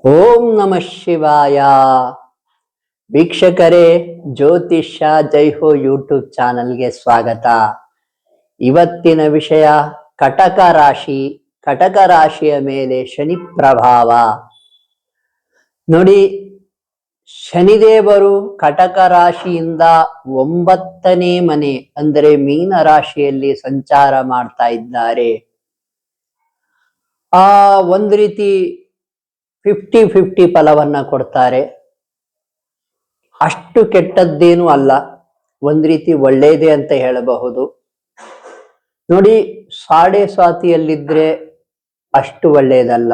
ಓಂ ನಮಃ ಶಿವಾಯ. ವೀಕ್ಷಕರೇ, ಜ್ಯೋತಿಷ್ಯ ಜೈಹೋ ಯೂಟ್ಯೂಬ್ ಚಾನಲ್ಗೆ ಸ್ವಾಗತ. ಇವತ್ತಿನ ವಿಷಯ ಕಟಕ ರಾಶಿ. ಕಟಕ ರಾಶಿಯ ಮೇಲೆ ಶನಿ ಪ್ರಭಾವ. ನೋಡಿ, ಶನಿದೇವರು ಕಟಕ ರಾಶಿಯಿಂದ 9ನೇ ಮನೆ ಅಂದರೆ ಮೀನ ರಾಶಿಯಲ್ಲಿ ಸಂಚಾರ ಮಾಡ್ತಾ ಇದ್ದಾರೆ. ಒಂದು ರೀತಿ 50-50 ಫಲವನ್ನ ಕೊಡ್ತಾರೆ. ಅಷ್ಟು ಕೆಟ್ಟದ್ದೇನೂ ಅಲ್ಲ, ಒಂದ್ ರೀತಿ ಒಳ್ಳೆಯದೇ ಅಂತ ಹೇಳಬಹುದು. ನೋಡಿ, ಸಾಡೆ ಸ್ವಾತಿಯಲ್ಲಿದ್ರೆ ಅಷ್ಟು ಒಳ್ಳೆಯದಲ್ಲ.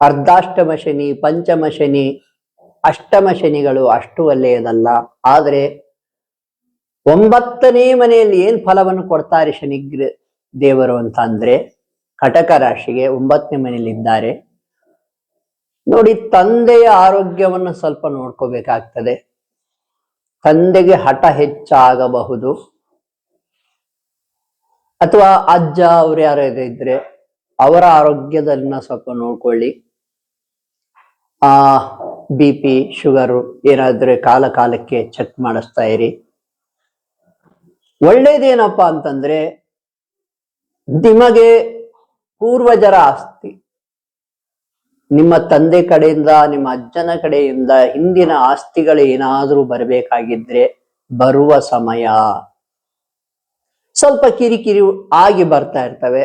ಅರ್ಧಾಷ್ಟಮ ಶನಿ, ಪಂಚಮ ಶನಿ, ಅಷ್ಟಮ ಶನಿಗಳು ಅಷ್ಟು ಒಳ್ಳೆಯದಲ್ಲ. ಆದ್ರೆ 9ನೇ ಮನೆಯಲ್ಲಿ ಏನ್ ಫಲವನ್ನು ಕೊಡ್ತಾರೆ ಶನಿ ದೇವರು ಅಂತ ಅಂದ್ರೆ, ಕಟಕ ರಾಶಿಗೆ 9ನೇ ಮನೆಯಲ್ಲಿ ಇದ್ದಾರೆ. ನೋಡಿ, ತಂದೆಯ ಆರೋಗ್ಯವನ್ನು ಸ್ವಲ್ಪ ನೋಡ್ಕೋಬೇಕಾಗ್ತದೆ. ತಂದೆಗೆ ಹಠ ಹೆಚ್ಚಾಗಬಹುದು, ಅಥವಾ ಅಜ್ಜ ಅವ್ರು ಯಾರು ಇದ್ರೆ ಅವರ ಆರೋಗ್ಯದನ್ನ ಸ್ವಲ್ಪ ನೋಡ್ಕೊಳ್ಳಿ. BP, ಶುಗರು ಏನಾದ್ರೆ ಕಾಲ ಕಾಲಕ್ಕೆ ಚೆಕ್ ಮಾಡಿಸ್ತಾ ಇರಿ. ಒಳ್ಳೇದೇನಪ್ಪಾ ಅಂತಂದ್ರೆ, ನಿಮಗೆ ಪೂರ್ವಜರ ಆಸ್ತಿ, ನಿಮ್ಮ ತಂದೆ ಕಡೆಯಿಂದ, ನಿಮ್ಮ ಅಜ್ಜನ ಕಡೆಯಿಂದ ಹಿಂದಿನ ಆಸ್ತಿಗಳು ಏನಾದ್ರೂ ಬರಬೇಕಾಗಿದ್ರೆ ಬರುವ ಸಮಯ. ಸ್ವಲ್ಪ ಕಿರಿಕಿರಿ ಆಗಿ ಬರ್ತಾ ಇರ್ತವೆ,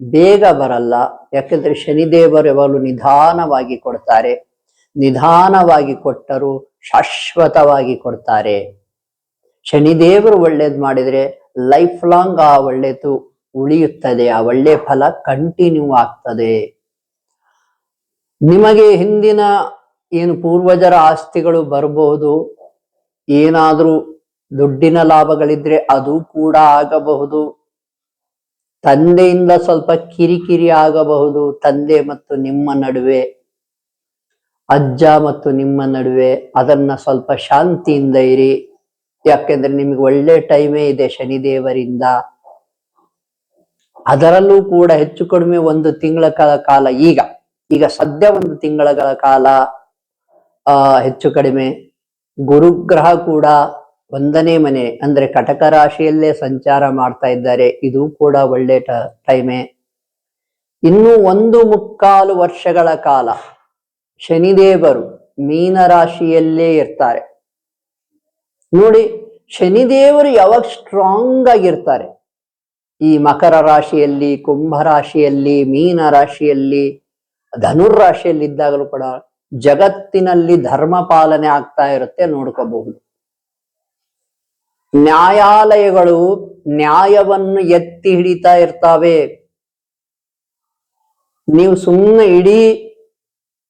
ಬೇಗ ಬರಲ್ಲ. ಯಾಕಂದ್ರೆ ಶನಿದೇವರು ಯಾವಾಗಲೂ ನಿಧಾನವಾಗಿ ಕೊಡ್ತಾರೆ. ನಿಧಾನವಾಗಿ ಕೊಟ್ಟರು ಶಾಶ್ವತವಾಗಿ ಕೊಡ್ತಾರೆ. ಶನಿದೇವರು ಒಳ್ಳೇದು ಮಾಡಿದ್ರೆ ಲೈಫ್ ಲಾಂಗ್ ಆ ಒಳ್ಳೇದು ಉಳಿಯುತ್ತದೆ, ಆ ಒಳ್ಳೆ ಫಲ ಕಂಟಿನ್ಯೂ ಆಗ್ತದೆ. ನಿಮಗೆ ಹಿಂದಿನ ಏನು ಪೂರ್ವಜರ ಆಸ್ತಿಗಳು ಬರಬಹುದು, ಏನಾದ್ರೂ ದುಡ್ಡಿನ ಲಾಭಗಳಿದ್ರೆ ಅದು ಕೂಡ ಆಗಬಹುದು. ತಂದೆಯಿಂದ ಸ್ವಲ್ಪ ಕಿರಿಕಿರಿ ಆಗಬಹುದು, ತಂದೆ ಮತ್ತು ನಿಮ್ಮ ನಡುವೆ, ಅಜ್ಜ ಮತ್ತು ನಿಮ್ಮ ನಡುವೆ. ಅದನ್ನ ಸ್ವಲ್ಪ ಶಾಂತಿಯಿಂದ ಇರಿ. ಯಾಕೆಂದ್ರೆ ನಿಮಗೆ ಒಳ್ಳೆ ಟೈಮೇ ಇದೆ ಶನಿದೇವರಿಂದ. ಅದರಲ್ಲೂ ಕೂಡ ಹೆಚ್ಚು ಕಡಿಮೆ 1 ತಿಂಗಳ ಕಾಲ, ಈಗ ಸದ್ಯ 1 ತಿಂಗಳ ಕಾಲ ಹೆಚ್ಚು ಕಡಿಮೆ. ಗುರುಗ್ರಹ ಕೂಡ 1ನೇ ಮನೆ ಅಂದ್ರೆ ಕಟಕ ರಾಶಿಯಲ್ಲೇ ಸಂಚಾರ ಮಾಡ್ತಾ ಇದ್ದಾರೆ. ಇದು ಕೂಡ ಒಳ್ಳೆ ಟೈಮೇ. ಇನ್ನು 1.25 ವರ್ಷಗಳ ಕಾಲ ಶನಿದೇವರು ಮೀನ ರಾಶಿಯಲ್ಲೇ ಇರ್ತಾರೆ. ನೋಡಿ, ಶನಿದೇವರು ಯಾವಾಗ ಸ್ಟ್ರಾಂಗ್ ಆಗಿರ್ತಾರೆ, ಈ ಮಕರ ರಾಶಿಯಲ್ಲಿ, ಕುಂಭ ರಾಶಿಯಲ್ಲಿ, ಮೀನ ರಾಶಿಯಲ್ಲಿ, ಧನುರ್ ರಾಶಿಯಲ್ಲಿ ಇದ್ದಾಗಲೂ ಕೂಡ ಜಗತ್ತಿನಲ್ಲಿ ಧರ್ಮ ಪಾಲನೆ ಆಗ್ತಾ ಇರುತ್ತೆ, ನೋಡ್ಕೋಬಹುದು. ನ್ಯಾಯಾಲಯಗಳು ನ್ಯಾಯವನ್ನು ಎತ್ತಿ ಹಿಡಿತಾ ಇರ್ತಾವೆ. ನೀವು ಸುಮ್ಮನೆ ಇಡೀ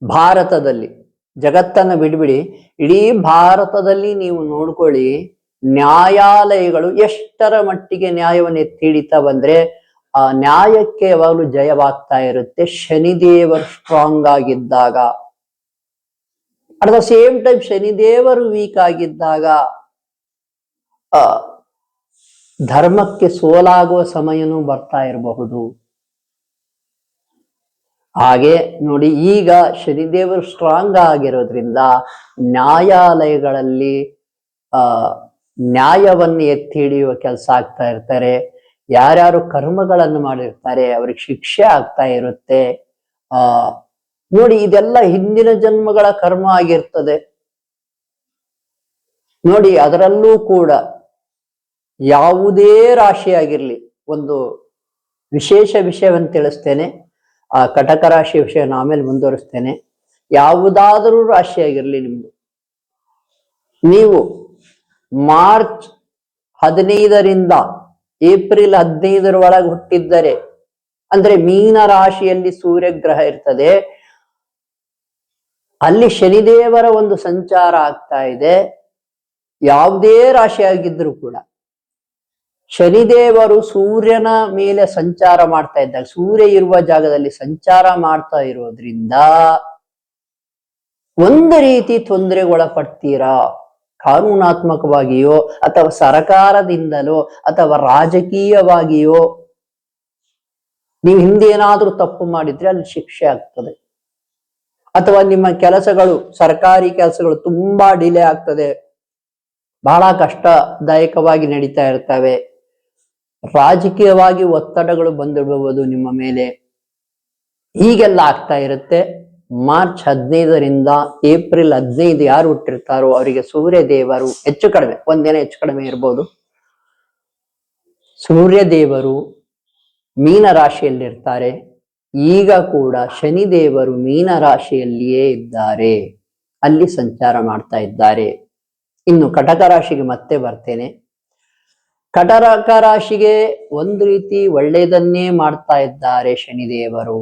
ಭಾರತದಲ್ಲಿ, ಜಗತ್ತನ್ನ ಬಿಡ್ಬಿಡಿ, ಇಡೀ ಭಾರತದಲ್ಲಿ ನೀವು ನೋಡ್ಕೊಳ್ಳಿ, ನ್ಯಾಯಾಲಯಗಳು ಎಷ್ಟರ ಮಟ್ಟಿಗೆ ನ್ಯಾಯವನ್ನು ಎತ್ತಿ ಹಿಡಿತಾ ಬಂದ್ರೆ ಆ ನ್ಯಾಯಕ್ಕೆ ಯಾವಾಗಲೂ ಜಯವಾಗ್ತಾ ಇರುತ್ತೆ ಶನಿದೇವರು ಸ್ಟ್ರಾಂಗ್ ಆಗಿದ್ದಾಗ. ಅಟ್ ದ ಸೇಮ್ ಟೈಮ್ ಶನಿದೇವರು ವೀಕ್ ಆಗಿದ್ದಾಗ ಧರ್ಮಕ್ಕೆ ಸೋಲಾಗುವ ಸಮಯನೂ ಬರ್ತಾ ಇರಬಹುದು. ಹಾಗೆ ನೋಡಿ, ಈಗ ಶನಿದೇವರು ಸ್ಟ್ರಾಂಗ್ ಆಗಿರೋದ್ರಿಂದ ನ್ಯಾಯಾಲಯಗಳಲ್ಲಿ ನ್ಯಾಯವನ್ನು ಎತ್ತಿ ಹಿಡಿಯುವ ಕೆಲಸ ಆಗ್ತಾ ಇರ್ತಾರೆ. ಯಾರ್ಯಾರು ಕರ್ಮಗಳನ್ನು ಮಾಡಿರ್ತಾರೆ ಅವ್ರಿಗೆ ಶಿಕ್ಷೆ ಆಗ್ತಾ ಇರುತ್ತೆ. ನೋಡಿ, ಇದೆಲ್ಲ ಹಿಂದಿನ ಜನ್ಮಗಳ ಕರ್ಮ ಆಗಿರ್ತದೆ. ನೋಡಿ, ಅದರಲ್ಲೂ ಕೂಡ ಯಾವುದೇ ರಾಶಿ ಆಗಿರ್ಲಿ, ಒಂದು ವಿಶೇಷ ವಿಷಯವನ್ನು ತಿಳಿಸ್ತೇನೆ. ಕಟಕ ರಾಶಿ ವಿಷಯ ಆಮೇಲೆ ಮುಂದುವರಿಸ್ತೇನೆ. ಯಾವುದಾದರೂ ರಾಶಿ ಆಗಿರ್ಲಿ ನಿಮ್ದು, ನೀವು ಮಾರ್ಚ್ 15ರಿಂದ ಏಪ್ರಿಲ್ 15 ಒಳಗೆ ಹುಟ್ಟಿದ್ದರೆ, ಅಂದ್ರೆ ಮೀನ ರಾಶಿಯಲ್ಲಿ ಸೂರ್ಯಗ್ರಹ ಇರ್ತದೆ, ಅಲ್ಲಿ ಶನಿದೇವರ ಒಂದು ಸಂಚಾರ ಆಗ್ತಾ ಇದೆ. ಯಾವುದೇ ರಾಶಿ ಆಗಿದ್ರು ಕೂಡ ಶನಿದೇವರು ಸೂರ್ಯನ ಮೇಲೆ ಸಂಚಾರ ಮಾಡ್ತಾ ಇದ್ದಾಗ, ಸೂರ್ಯ ಇರುವ ಜಾಗದಲ್ಲಿ ಸಂಚಾರ ಮಾಡ್ತಾ ಇರೋದ್ರಿಂದ ಒಂದು ರೀತಿ ತೊಂದರೆಗೊಳಪಡ್ತೀರಾ. ಕಾನೂನಾತ್ಮಕವಾಗಿಯೋ ಅಥವಾ ಸರಕಾರದಿಂದಲೋ ಅಥವಾ ರಾಜಕೀಯವಾಗಿಯೋ ನೀವು ಹಿಂದೆ ಏನಾದ್ರೂ ತಪ್ಪು ಮಾಡಿದ್ರೆ ಅಲ್ಲಿ ಶಿಕ್ಷೆ ಆಗ್ತದೆ. ಅಥವಾ ನಿಮ್ಮ ಕೆಲಸಗಳು, ಸರ್ಕಾರಿ ಕೆಲಸಗಳು ತುಂಬಾ ಡಿಲೇ ಆಗ್ತದೆ, ಬಹಳ ಕಷ್ಟದಾಯಕವಾಗಿ ನಡೀತಾ ಇರ್ತವೆ. ರಾಜಕೀಯವಾಗಿ ಒತ್ತಡಗಳು ಬಂದಿರಬಹುದು ನಿಮ್ಮ ಮೇಲೆ. ಹೀಗೆಲ್ಲ ಆಗ್ತಾ ಇರುತ್ತೆ. ಮಾರ್ಚ್ 15ರಿಂದ ಏಪ್ರಿಲ್ 15 ಯಾರು ಹುಟ್ಟಿರ್ತಾರೋ ಅವರಿಗೆ ಸೂರ್ಯ ದೇವರು ಹೆಚ್ಚು ಕಡಿಮೆ, ಒಂದಿನ ಹೆಚ್ಚು ಕಡಿಮೆ ಇರ್ಬೋದು, ಸೂರ್ಯ ದೇವರು ಮೀನ ರಾಶಿಯಲ್ಲಿರ್ತಾರೆ. ಈಗ ಕೂಡ ಶನಿದೇವರು ಮೀನ ರಾಶಿಯಲ್ಲಿಯೇ ಇದ್ದಾರೆ, ಅಲ್ಲಿ ಸಂಚಾರ ಮಾಡ್ತಾ ಇದ್ದಾರೆ. ಇನ್ನು ಕಟಕ ರಾಶಿಗೆ ಮತ್ತೆ ಬರ್ತೇನೆ. ಕಟಕ ರಾಶಿಗೆ ಒಂದು ರೀತಿ ಒಳ್ಳೆಯದನ್ನೇ ಮಾಡ್ತಾ ಇದ್ದಾರೆ ಶನಿದೇವರು.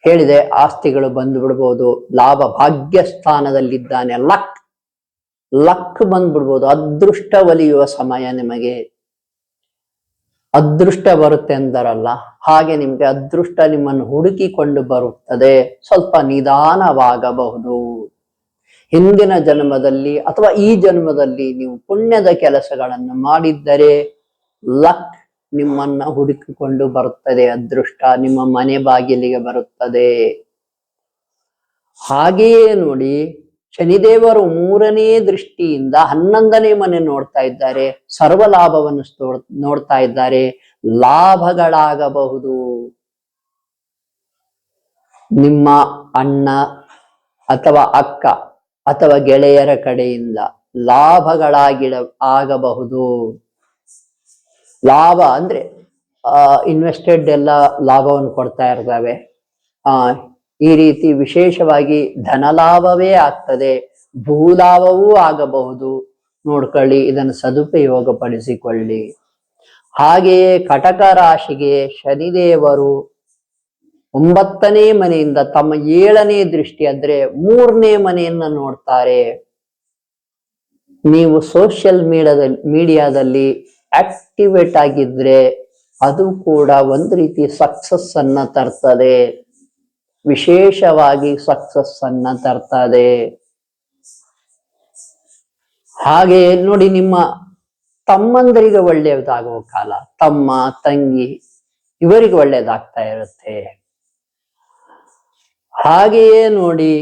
ಹೇಳಿದೆ, ಆಸ್ತಿಗಳು ಬಂದು ಬಿಡ್ಬೋದು, ಲಾಭ ಭಾಗ್ಯ ಸ್ಥಾನದಲ್ಲಿದ್ದಾನೆ, ಲಕ್ ಬಂದ್ಬಿಡ್ಬೋದು, ಅದೃಷ್ಟ ಒಲಿಯುವ ಸಮಯ ನಿಮಗೆ. ಅದೃಷ್ಟ ಬರುತ್ತೆ ಅಂದರಲ್ಲ, ಹಾಗೆ ನಿಮ್ಗೆ ಅದೃಷ್ಟ ನಿಮ್ಮನ್ನು ಹುಡುಕಿಕೊಂಡು ಬರುತ್ತದೆ. ಸ್ವಲ್ಪ ನಿಧಾನವಾಗಬಹುದು. ಹಿಂದಿನ ಜನ್ಮದಲ್ಲಿ ಅಥವಾ ಈ ಜನ್ಮದಲ್ಲಿ ನೀವು ಪುಣ್ಯದ ಕೆಲಸಗಳನ್ನು ಮಾಡಿದ್ದರೆ ಲಕ್ ನಿಮ್ಮನ್ನ ಹುಡುಕಿಕೊಂಡು ಬರುತ್ತದೆ, ಅದೃಷ್ಟ ನಿಮ್ಮ ಮನೆ ಬಾಗಿಲಿಗೆ ಬರುತ್ತದೆ. ಹಾಗೆಯೇ ನೋಡಿ, ಶನಿದೇವರು 3ನೇ ದೃಷ್ಟಿಯಿಂದ 11ನೇ ಮನೆ ನೋಡ್ತಾ ಇದ್ದಾರೆ, ಸರ್ವ ಲಾಭವನ್ನು ನೋಡ್ತಾ ಇದ್ದಾರೆ. ಲಾಭಗಳಾಗಬಹುದು. ನಿಮ್ಮ ಅಣ್ಣ ಅಥವಾ ಅಕ್ಕ ಅಥವಾ ಗೆಳೆಯರ ಕಡೆಯಿಂದ ಆಗಬಹುದು. ಲಾಭ ಅಂದ್ರೆ ಇನ್ವೆಸ್ಟೆಡ್ ಎಲ್ಲ ಲಾಭವನ್ನು ಕೊಡ್ತಾ ಇರ್ತವೆ. ಈ ರೀತಿ ವಿಶೇಷವಾಗಿ ಧನಲಾಭವೇ ಆಗ್ತದೆ, ಭೂಲಾಭವೂ ಆಗಬಹುದು. ನೋಡ್ಕೊಳ್ಳಿ, ಇದನ್ನು ಸದುಪಯೋಗ ಪಡಿಸಿಕೊಳ್ಳಿ. ಹಾಗೆಯೇ ಕಟಕ ರಾಶಿಗೆ ಶನಿದೇವರು 9ನೇ ಮನೆಯಿಂದ ತಮ್ಮ 7ನೇ ದೃಷ್ಟಿ ಅಂದ್ರೆ 3ನೇ ಮನೆಯನ್ನ ನೋಡ್ತಾರೆ. ನೀವು ಸೋಷಿಯಲ್ ಮೀಡಿಯಾದಲ್ಲಿ ಆಕ್ಟಿವೇಟ್ ಆಗಿದ್ರೆ ಅದು ಕೂಡ ಒಂದು ರೀತಿ ಸಕ್ಸಸ್ ಅನ್ನ ತರ್ತದೆ, ವಿಶೇಷವಾಗಿ ಸಕ್ಸಸ್ ಅನ್ನ ತರ್ತದೆ. ಹಾಗೆ ನೋಡಿ, ನಿಮ್ಮ ತಮ್ಮಂದರಿಗೆ ಒಳ್ಳೆಯದಾಗುವ ಕಾಲ, ತಮ್ಮ ತಂಗಿ ಇವರಿಗೆ ಒಳ್ಳೆಯದಾಗ್ತಾ ಇರುತ್ತೆ. ಹಾಗೆಯೇ ನೋಡಿ,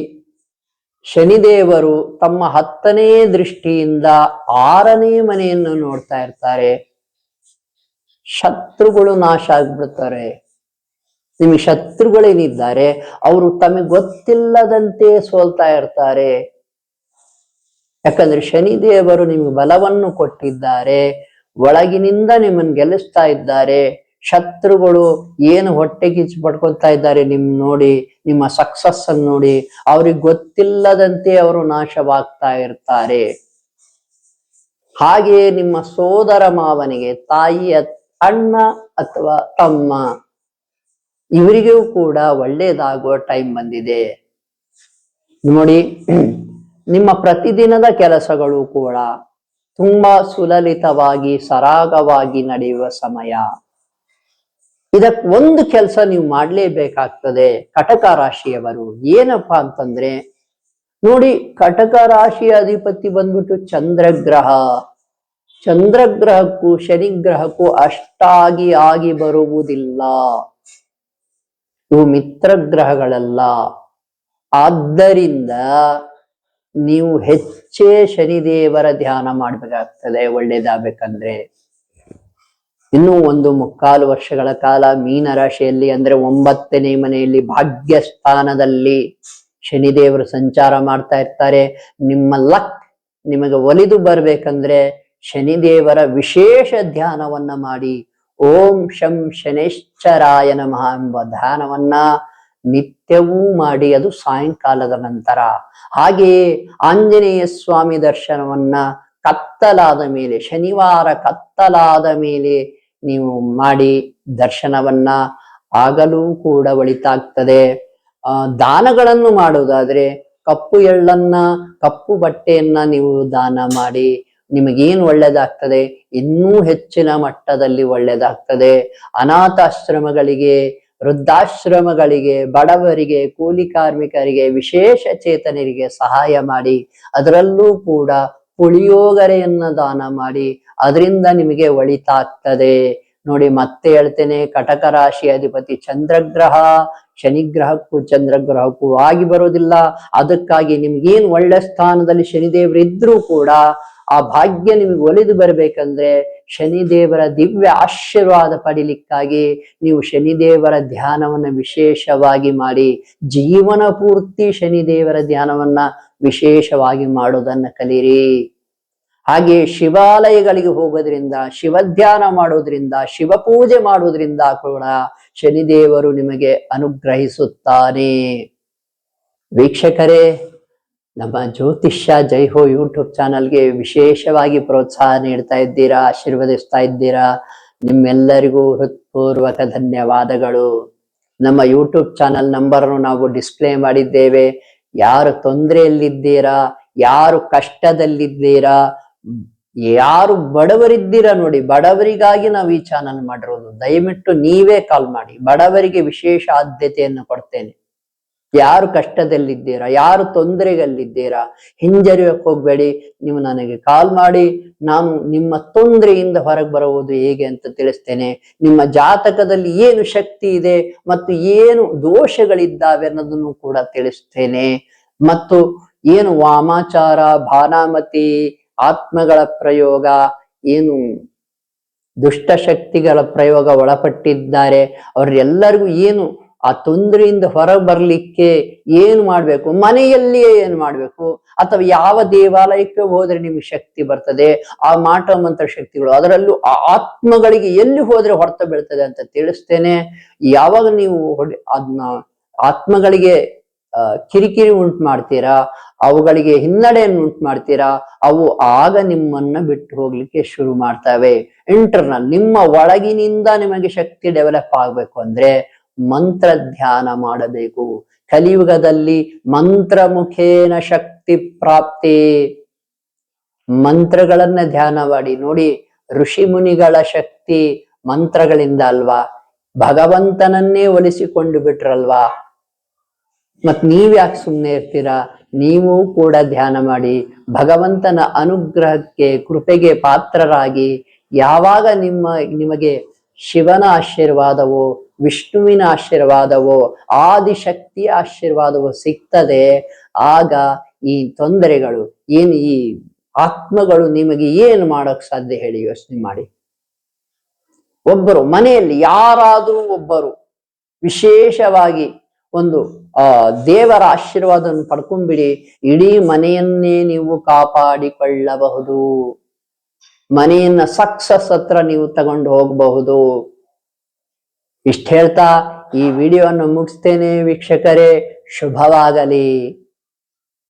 ಶನಿದೇವರು ತಮ್ಮ 10ನೇ ದೃಷ್ಟಿಯಿಂದ 6ನೇ ಮನೆಯನ್ನು ನೋಡ್ತಾ ಇರ್ತಾರೆ. ಶತ್ರುಗಳು ನಾಶ ಆಗ್ಬಿಡ್ತಾರೆ. ನಿಮಗೆ ಶತ್ರುಗಳೇನಿದ್ದಾರೆ ಅವರು ತಮಗೆ ಗೊತ್ತಿಲ್ಲದಂತೆ ಸೋಲ್ತಾ ಇರ್ತಾರೆ. ಯಾಕಂದ್ರೆ ಶನಿದೇವರು ನಿಮ್ಗೆ ಬಲವನ್ನು ಕೊಟ್ಟಿದ್ದಾರೆ, ಒಳಗಿನಿಂದ ನಿಮ್ಮನ್ನು ಗೆಲ್ಲಿಸ್ತಾ ಇದ್ದಾರೆ. ಶತ್ರುಗಳು ಏನು ಹೊಟ್ಟೆ ಕಿಚ್ಚು ಪಡ್ಕೊಳ್ತಾ ಇದ್ದಾರೆ ನೋಡಿ, ನಿಮ್ಮ ಸಕ್ಸಸ್ ಅನ್ನು ನೋಡಿ, ಅವ್ರಿಗೆ ಗೊತ್ತಿಲ್ಲದಂತೆ ಅವರು ನಾಶವಾಗ್ತಾ ಇರ್ತಾರೆ. ಹಾಗೆಯೇ ನಿಮ್ಮ ಸೋದರ ಮಾವನಿಗೆ, ತಾಯಿಯ ಅಣ್ಣ ಅಥವಾ ತಮ್ಮ, ಇವರಿಗೂ ಕೂಡ ಒಳ್ಳೆಯದಾಗುವ ಟೈಮ್ ಬಂದಿದೆ. ನೋಡಿ, ನಿಮ್ಮ ಪ್ರತಿದಿನದ ಕೆಲಸಗಳು ಕೂಡ ತುಂಬಾ ಸುಲಲಿತವಾಗಿ ಸರಾಗವಾಗಿ ನಡೆಯುವ ಸಮಯ. ಇದಕ್ಕೆ ಒಂದು ಕೆಲಸ ನೀವು ಮಾಡ್ಲೇಬೇಕಾಗ್ತದೆ ಕಟಕ ರಾಶಿಯವರು. ಏನಪ್ಪಾ ಅಂತಂದ್ರೆ ನೋಡಿ, ಕಟಕ ರಾಶಿಯ ಅಧಿಪತಿ ಬಂದ್ಬಿಟ್ಟು ಚಂದ್ರಗ್ರಹ. ಚಂದ್ರಗ್ರಹಕ್ಕೂ ಶನಿಗ್ರಹಕ್ಕೂ ಅಷ್ಟಾಗಿ ಆಗಿ ಬರುವುದಿಲ್ಲ, ಇವು ಮಿತ್ರ ಗ್ರಹಗಳಲ್ಲ. ಆದ್ದರಿಂದ ನೀವು ಹೆಚ್ಚೇ ಶನಿದೇವರ ಧ್ಯಾನ ಮಾಡ್ಬೇಕಾಗ್ತದೆ ಒಳ್ಳೇದಾಗಬೇಕಂದ್ರೆ. ಇನ್ನು 1.25 ವರ್ಷಗಳ ಕಾಲ ಮೀನ ರಾಶಿಯಲ್ಲಿ ಅಂದ್ರೆ 9ನೇ ಮನೆಯಲ್ಲಿ ಭಾಗ್ಯ ಸ್ಥಾನದಲ್ಲಿ ಶನಿದೇವರು ಸಂಚಾರ ಮಾಡ್ತಾ ಇರ್ತಾರೆ. ನಿಮ್ಮ ಲಕ್ ನಿಮಗೆ ಒಲಿದು ಬರ್ಬೇಕಂದ್ರೆ ಶನಿದೇವರ ವಿಶೇಷ ಧ್ಯಾನವನ್ನ ಮಾಡಿ, ಓಂ ಶಂ ಶನೇಶ್ಚರಾಯ ನಮಃ ಎಂಬ ಧ್ಯಾನವನ್ನ ನಿತ್ಯವೂ ಮಾಡಿ, ಅದು ಸಾಯಂಕಾಲದ ನಂತರ. ಹಾಗೆಯೇ ಆಂಜನೇಯ ಸ್ವಾಮಿ ದರ್ಶನವನ್ನ ಕತ್ತಲಾದ ಮೇಲೆ, ಶನಿವಾರ ಕತ್ತಲಾದ ಮೇಲೆ ನೀವು ಮಾಡಿ ದರ್ಶನವನ್ನ, ಆಗಲೂ ಕೂಡ ಒಳಿತಾಗ್ತದೆ. ದಾನಗಳನ್ನು ಮಾಡುವುದಾದ್ರೆ ಕಪ್ಪು ಎಳ್ಳನ್ನ, ಕಪ್ಪು ಬಟ್ಟೆಯನ್ನ ನೀವು ದಾನ ಮಾಡಿ, ನಿಮಗೇನು ಒಳ್ಳೇದಾಗ್ತದೆ, ಇನ್ನೂ ಹೆಚ್ಚಿನ ಮಟ್ಟದಲ್ಲಿ ಒಳ್ಳೇದಾಗ್ತದೆ. ಅನಾಥಾಶ್ರಮಗಳಿಗೆ, ವೃದ್ಧಾಶ್ರಮಗಳಿಗೆ, ಬಡವರಿಗೆ, ಕೂಲಿ ಕಾರ್ಮಿಕರಿಗೆ, ವಿಶೇಷ ಚೇತನರಿಗೆ ಸಹಾಯ ಮಾಡಿ, ಅದರಲ್ಲೂ ಕೂಡ ಪುಳಿಯೋಗರೆಯನ್ನ ದಾನ ಮಾಡಿ, ಅದರಿಂದ ನಿಮಗೆ ಒಳಿತಾಗ್ತದೆ. ನೋಡಿ ಮತ್ತೆ ಹೇಳ್ತೇನೆ, ಕಟಕ ರಾಶಿ ಅಧಿಪತಿ ಚಂದ್ರಗ್ರಹ, ಶನಿಗ್ರಹಕ್ಕೂ ಚಂದ್ರಗ್ರಹಕ್ಕೂ ಆಗಿ ಬರೋದಿಲ್ಲ. ಅದಕ್ಕಾಗಿ ನಿಮ್ಗೇನು ಒಳ್ಳೆ ಸ್ಥಾನದಲ್ಲಿ ಶನಿದೇವರು ಇದ್ರೂ ಕೂಡ ಆ ಭಾಗ್ಯ ನಿಮ್ಗೆ ಒಲಿದು ಬರ್ಬೇಕಂದ್ರೆ ಶನಿದೇವರ ದಿವ್ಯ ಆಶೀರ್ವಾದ ಪಡಿಲಿಕ್ಕಾಗಿ ನೀವು ಶನಿದೇವರ ಧ್ಯಾನವನ್ನ ವಿಶೇಷವಾಗಿ ಮಾಡಿ, ಜೀವನ ಪೂರ್ತಿ ಶನಿದೇವರ ಧ್ಯಾನವನ್ನ ವಿಶೇಷವಾಗಿ ಮಾಡೋದನ್ನ ಕಲೀರಿ. ಹಾಗೆ ಶಿವಾಲಯಗಳಿಗೆ ಹೋಗೋದ್ರಿಂದ, ಶಿವಧ್ಯಾನ ಮಾಡೋದ್ರಿಂದ, ಶಿವಪೂಜೆ ಮಾಡೋದ್ರಿಂದ ಕೂಡ ಶನಿದೇವರು ನಿಮಗೆ ಅನುಗ್ರಹಿಸುತ್ತಾನೆ. ವೀಕ್ಷಕರೇ, ನಮ್ಮ ಜ್ಯೋತಿಷ್ಯ ಜೈ ಹೋ ಯೂಟ್ಯೂಬ್ ಚಾನಲ್ಗೆ ವಿಶೇಷವಾಗಿ ಪ್ರೋತ್ಸಾಹ ನೀಡ್ತಾ ಇದ್ದೀರಾ, ಆಶೀರ್ವದಿಸ್ತಾ ಇದ್ದೀರಾ. ನಿಮ್ಮೆಲ್ಲರಿಗೂ ಹೃತ್ಪೂರ್ವಕ ಧನ್ಯವಾದಗಳು. ನಮ್ಮ ಯೂಟ್ಯೂಬ್ ಚಾನಲ್ ನಂಬರ್ನು ನಾವು ಡಿಸ್ಪ್ಲೇ ಮಾಡಿದ್ದೇವೆ. ಯಾರು ತೊಂದರೆಯಲ್ಲಿದ್ದೀರಾ, ಯಾರು ಕಷ್ಟದಲ್ಲಿದ್ದೀರಾ, ಯಾರು ಬಡವರಿದ್ದೀರಾ ನೋಡಿ, ಬಡವರಿಗಾಗಿ ನಾವು ಈ ಚಾನಲ್ ಮಾಡಿರೋದು. ದಯವಿಟ್ಟು ನೀವೇ ಕಾಲ್ ಮಾಡಿ, ಬಡವರಿಗೆ ವಿಶೇಷ ಆದ್ಯತೆಯನ್ನು ಕೊಡ್ತೇನೆ. ಯಾರು ಕಷ್ಟದಲ್ಲಿದ್ದೀರಾ, ಯಾರು ತೊಂದರೆಗಲ್ಲಿದ್ದೀರಾ, ಹಿಂಜರಿಯಕ್ಕೆ ಹೋಗ್ಬೇಡಿ. ನೀವು ನನಗೆ ಕಾಲ್ ಮಾಡಿ, ನಾನು ನಿಮ್ಮ ತೊಂದರೆಯಿಂದ ಹೊರಗೆ ಬರುವುದು ಹೇಗೆ ಅಂತ ತಿಳಿಸ್ತೇನೆ. ನಿಮ್ಮ ಜಾತಕದಲ್ಲಿ ಏನು ಶಕ್ತಿ ಇದೆ ಮತ್ತು ಏನು ದೋಷಗಳಿದ್ದಾವೆ ಅನ್ನೋದನ್ನು ಕೂಡ ತಿಳಿಸ್ತೇನೆ. ಮತ್ತು ಏನು ವಾಮಾಚಾರ, ಭಾನಾಮತಿ, ಆತ್ಮಗಳ ಪ್ರಯೋಗ, ಏನು ದುಷ್ಟಶಕ್ತಿಗಳ ಪ್ರಯೋಗ ಒಳಪಟ್ಟಿದ್ದಾರೆ ಅವರೆಲ್ಲರಿಗೂ ಏನು ಆ ತೊಂದರೆಯಿಂದ ಹೊರ ಬರ್ಲಿಕ್ಕೆ ಏನು ಮಾಡ್ಬೇಕು, ಮನೆಯಲ್ಲಿಯೇ ಏನು ಮಾಡ್ಬೇಕು, ಅಥವಾ ಯಾವ ದೇವಾಲಯಕ್ಕೆ ಹೋದ್ರೆ ನಿಮ್ಗೆ ಶಕ್ತಿ ಬರ್ತದೆ, ಆ ಮಾಟ ಮಂತ್ರ ಶಕ್ತಿಗಳು, ಅದರಲ್ಲೂ ಆ ಆತ್ಮಗಳಿಗೆ ಎಲ್ಲಿ ಹೋದ್ರೆ ಹೊರತ ಬೀಳ್ತದೆ ಅಂತ ತಿಳಿಸ್ತೇನೆ. ಯಾವಾಗ ನೀವು ಅದನ್ನ ಆತ್ಮಗಳಿಗೆ ಕಿರಿಕಿರಿ ಉಂಟು ಮಾಡ್ತೀರಾ, ಅವುಗಳಿಗೆ ಹಿನ್ನಡೆಯನ್ನು ಉಂಟು ಮಾಡ್ತೀರಾ, ಅವು ಆಗ ನಿಮ್ಮನ್ನ ಬಿಟ್ಟು ಹೋಗ್ಲಿಕ್ಕೆ ಶುರು ಮಾಡ್ತವೆ. ಇಂಟರ್ನಲ್ ನಿಮ್ಮ ಒಳಗಿನಿಂದ ನಿಮಗೆ ಶಕ್ತಿ ಡೆವಲಪ್ ಆಗ್ಬೇಕು ಅಂದ್ರೆ ಮಂತ್ರ ಧ್ಯಾನ ಮಾಡಬೇಕು. ಕಲಿಯುಗದಲ್ಲಿ ಮಂತ್ರ ಮುಖೇನ ಶಕ್ತಿ ಪ್ರಾಪ್ತಿ. ಮಂತ್ರಗಳನ್ನ ಧ್ಯಾನ ಮಾಡಿ ನೋಡಿ. ಋಷಿ ಮುನಿಗಳ ಶಕ್ತಿ ಮಂತ್ರಗಳಿಂದ ಅಲ್ವಾ, ಭಗವಂತನನ್ನೇ ಒಲಿಸಿಕೊಂಡು ಬಿಟ್ರಲ್ವಾ. ಮತ್ ನೀವ್ಯಾಕೆ ಸುಮ್ಮನೆ ಇರ್ತೀರಾ? ನೀವು ಕೂಡ ಧ್ಯಾನ ಮಾಡಿ ಭಗವಂತನ ಅನುಗ್ರಹಕ್ಕೆ, ಕೃಪೆಗೆ ಪಾತ್ರರಾಗಿ. ಯಾವಾಗ ನಿಮಗೆ ಶಿವನ ಆಶೀರ್ವಾದವೋ, ವಿಷ್ಣುವಿನ ಆಶೀರ್ವಾದವೋ, ಆದಿಶಕ್ತಿಯ ಆಶೀರ್ವಾದವೋ ಸಿಗ್ತದೆ, ಆಗ ಈ ತೊಂದರೆಗಳು ಏನು, ಈ ಆತ್ಮಗಳು ನಿಮಗೆ ಏನು ಮಾಡೋಕ್ ಸಾಧ್ಯ ಹೇಳಿ? ಯೋಚನೆ ಮಾಡಿ. ಒಬ್ಬರು ಮನೆಯಲ್ಲಿ ಯಾರಾದರೂ ಒಬ್ಬರು ವಿಶೇಷವಾಗಿ ಒಂದು ದೇವರ ಆಶೀರ್ವಾದವನ್ನು ಪಡ್ಕೊಂಡ್ಬಿಡಿ, ಇಡೀ ಮನೆಯನ್ನೇ ನೀವು ಕಾಪಾಡಿಕೊಳ್ಳಬಹುದು. ಮನೆಯನ್ನ ಸಕ್ಸಸ್ ಹತ್ರ ನೀವು ತಗೊಂಡು ಹೋಗಬಹುದು. ಇಷ್ಟ ಹೇಳ್ತಾ ಈ ವಿಡಿಯೋವನ್ನು ಮುಗಿಸ್ತೇನೆ. ವೀಕ್ಷಕರೇ, ಶುಭವಾಗಲಿ.